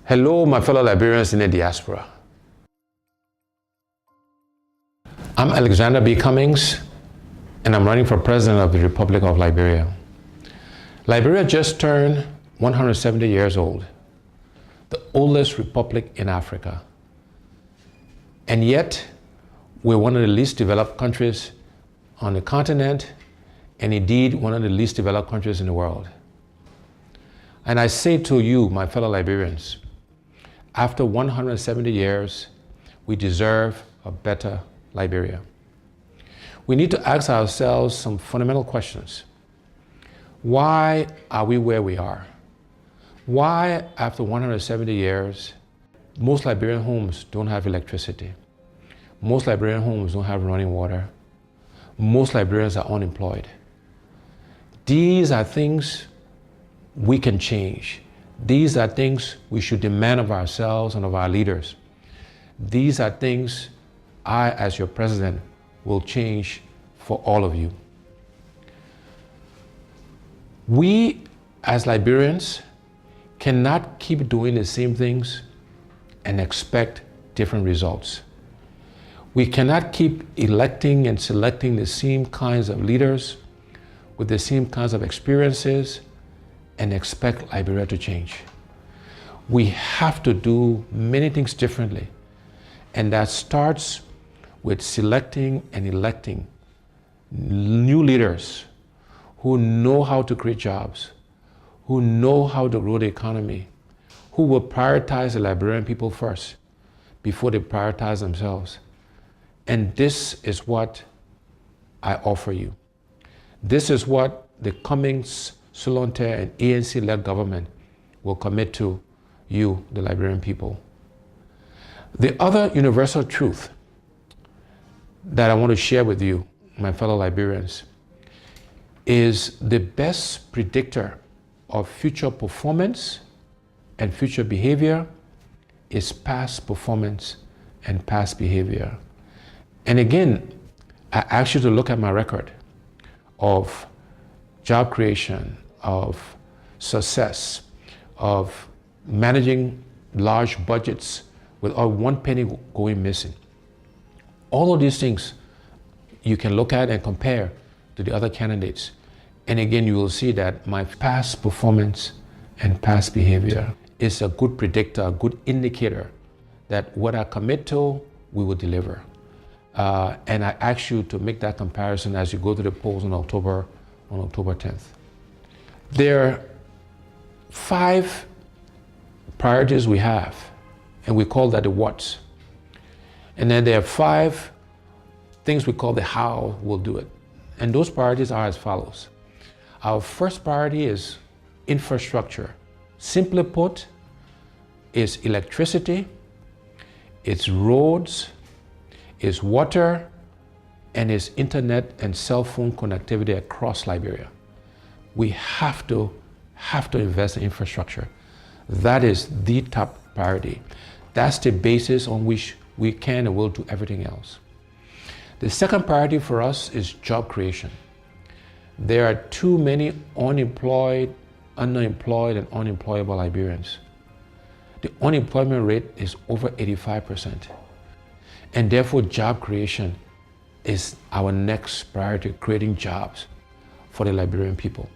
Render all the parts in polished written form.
Hello, my fellow Liberians in the diaspora. I'm Alexander B. Cummings, and I'm running for President of the Republic of Liberia. Liberia just turned 170 years old, the oldest republic in Africa. And yet, we're one of the least developed countries on the continent, and indeed one of the least developed countries in the world. And I say to you, my fellow Liberians, after 170 years, we deserve a better Liberia. We need to ask ourselves some fundamental questions. Why are we where we are? Why, after 170 years, most Liberian homes don't have electricity? Most Liberian homes don't have running water. Most Liberians are unemployed. These are things we can change. These are things we should demand of ourselves and of our leaders. These are things I, as your president, will change for all of you. We, as Liberians, cannot keep doing the same things and expect different results. We cannot keep electing and selecting the same kinds of leaders with the same kinds of experiences and expect Liberia to change. We have to do many things differently, and that starts with selecting and electing new leaders who know how to create jobs, who know how to grow the economy, who will prioritize the Liberian people first before they prioritize themselves. And this is what I offer you. This is what the Cummings, Solonter, and ANC-led government will commit to you, the Liberian people. The other universal truth that I want to share with you, my fellow Liberians, is the best predictor of future performance and future behavior is past performance and past behavior. And again, I ask you to look at my record of job creation, of success, of managing large budgets without one penny going missing. All of these things you can look at and compare to the other candidates. And again, you will see that my past performance and past behavior is a good predictor, a good indicator that what I commit to, we will deliver. And I ask you to make that comparison as you go to the polls on October 10th. There are 5 priorities we have, and we call that the what's. And then there are 5 things we call the how we'll do it. And those priorities are as follows. Our first priority is infrastructure. Simply put, it's electricity, it's roads, it's water, and it's internet and cell phone connectivity across Liberia. We have to invest in infrastructure. That is the top priority. That's the basis on which we can and will do everything else. The second priority for us is job creation. There are too many unemployed, underemployed, and unemployable Liberians. The unemployment rate is over 85%. And therefore, job creation is our next priority, creating jobs for the Liberian people.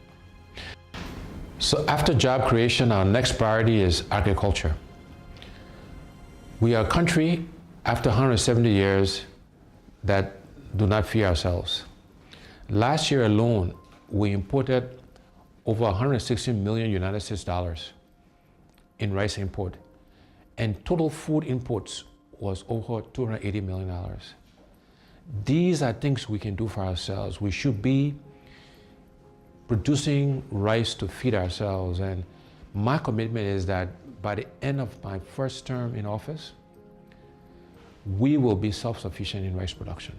So after job creation, our next priority is agriculture. We are a country, after 170 years, that do not fear ourselves. Last year alone, we imported over 160 million United States dollars in rice import, and total food imports was over $280 million. These are things we can do for ourselves. We should be producing rice to feed ourselves, and my commitment is that by the end of my first term in office, we will be self-sufficient in rice production.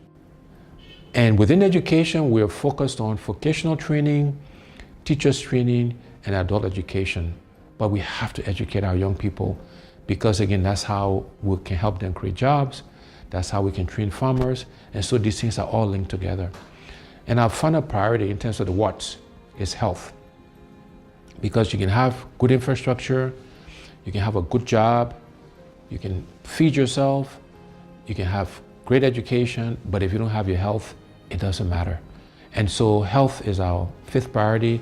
And within education, we are focused on vocational training, teachers training, and adult education. But we have to educate our young people because, again, that's how we can help them create jobs. That's how we can train farmers. And so these things are all linked together. And our final priority in terms of the what's is health. Because you can have good infrastructure, You can have a good job, you can feed yourself, you can have great education, but if you don't have your health, it doesn't matter. And so health is our fifth priority,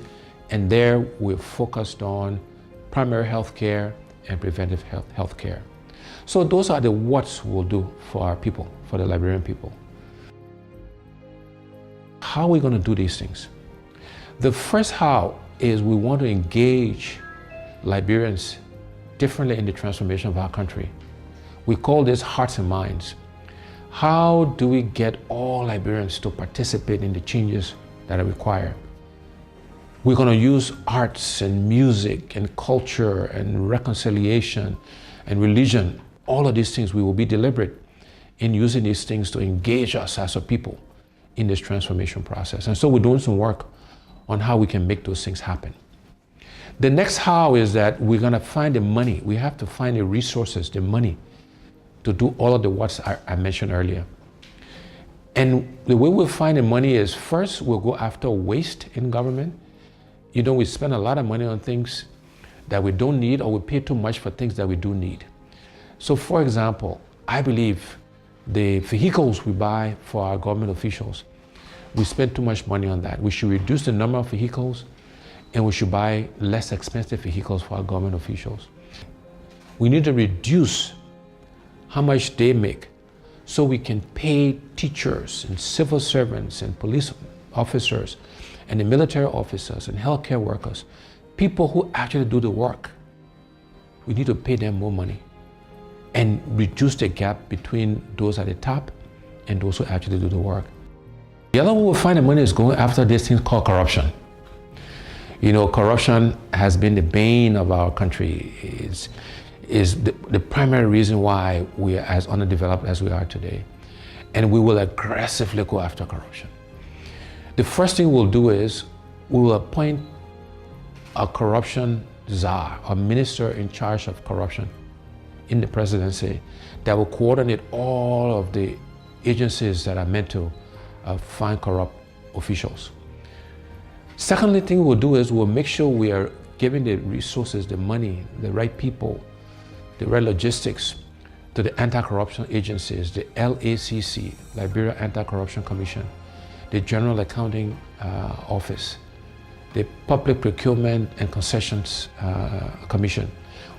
and there we're focused on primary health care and preventive health care. So those are the what's we'll do for our people, for the Liberian people. How are we going to do these things? The first how is we want to engage Liberians differently in the transformation of our country. We call this hearts and minds. How do we get all Liberians to participate in the changes that are required? We're going to use arts and music and culture and reconciliation and religion. All of these things, we will be deliberate in using these things to engage us as a people in this transformation process. And so we're doing some work on how we can make those things happen. The next how is that we're going to find the money. We have to find the resources, the money, to do all of the what's I mentioned earlier. And the way we'll find the money is, first, we'll go after waste in government. You know, we spend a lot of money on things that we don't need, or we pay too much for things that we do need. So for example, I believe the vehicles we buy for our government officials, we spend too much money on that. We should reduce the number of vehicles, and we should buy less expensive vehicles for our government officials. We need to reduce how much they make so we can pay teachers and civil servants and police officers and the military officers and healthcare workers, people who actually do the work. We need to pay them more money and reduce the gap between those at the top and those who actually do the work. The other way we'll find the money is going after this thing called corruption. You know, corruption has been the bane of our country. Is the primary reason why we are as underdeveloped as we are today. And we will aggressively go after corruption. The first thing we'll do is we will appoint a corruption czar, a minister in charge of corruption in the presidency that will coordinate all of the agencies that are meant to find corrupt officials. Secondly thing we'll do is we'll make sure we are giving the resources, the money, the right people, the right logistics to the anti-corruption agencies, the LACC, Liberia Anti-Corruption Commission, the General Accounting Office, the Public Procurement and Concessions Commission.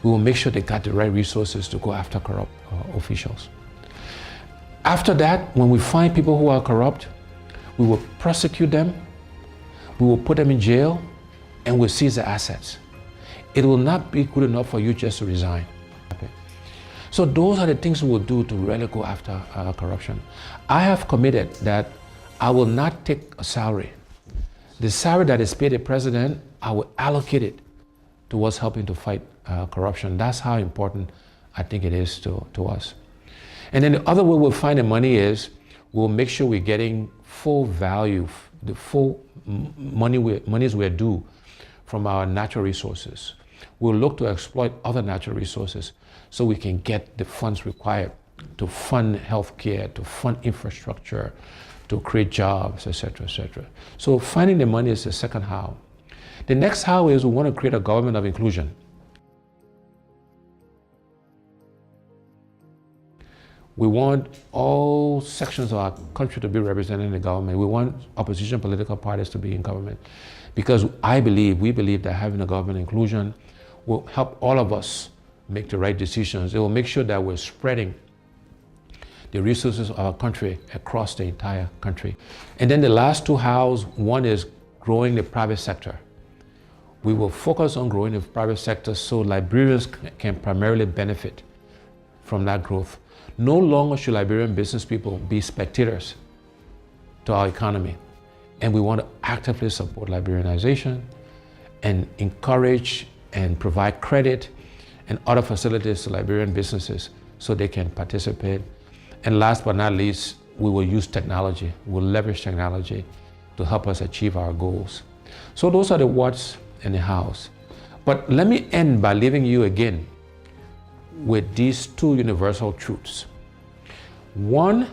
We will make sure they got the right resources to go after corrupt officials. After that, when we find people who are corrupt, we will prosecute them, we will put them in jail, and we'll seize their assets. It will not be good enough for you just to resign. So those are the things we will do to really go after corruption. I have committed that I will not take a salary. The salary that is paid the president, I will allocate it towards helping to fight corruption. That's how important I think it is to us. And then the other way we'll find the money is we'll make sure we're getting full value, the full monies we're due from our natural resources. We'll look to exploit other natural resources so we can get the funds required to fund healthcare, to fund infrastructure, to create jobs, etc., etc. So finding the money is the second how. The next how is we want to create a government of inclusion. We want all sections of our country to be represented in the government. We want opposition political parties to be in government, because we believe that having a government inclusion will help all of us make the right decisions. It will make sure that we're spreading the resources of our country across the entire country. And then the last two hows, one is growing the private sector. We will focus on growing the private sector so Liberians can primarily benefit from that growth. No longer should Liberian business people be spectators to our economy. And we want to actively support Liberianization and encourage and provide credit and other facilities to Liberian businesses so they can participate. And last but not least, we will use technology. We'll leverage technology to help us achieve our goals. So those are the what's and the how's. But let me end by leaving you again with these two universal truths. One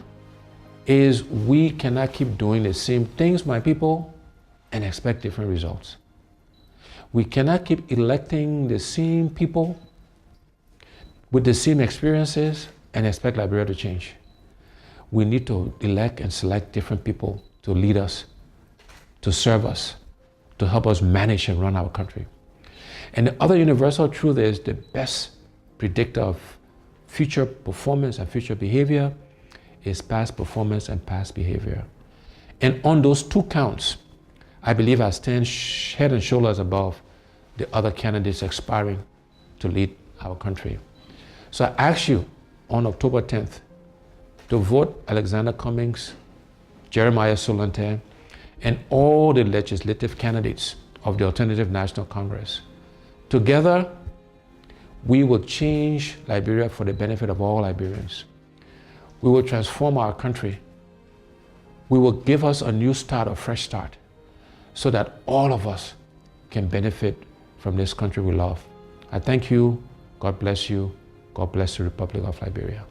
is we cannot keep doing the same things, my people, and expect different results. We cannot keep electing the same people with the same experiences and expect Liberia to change. We need to elect and select different people to lead us, to serve us, to help us manage and run our country. And the other universal truth is the best predictor of future performance and future behavior is past performance and past behavior. And on those two counts, I believe I stand head and shoulders above the other candidates aspiring to lead our country. So I ask you on October 10th to vote Alexander Cummings, Jeremiah Solante, and all the legislative candidates of the Alternative National Congress. Together, we will change Liberia for the benefit of all Liberians. We will transform our country. We will give us a new start, a fresh start, so that all of us can benefit from this country we love. I thank you. God bless you. God bless the Republic of Liberia.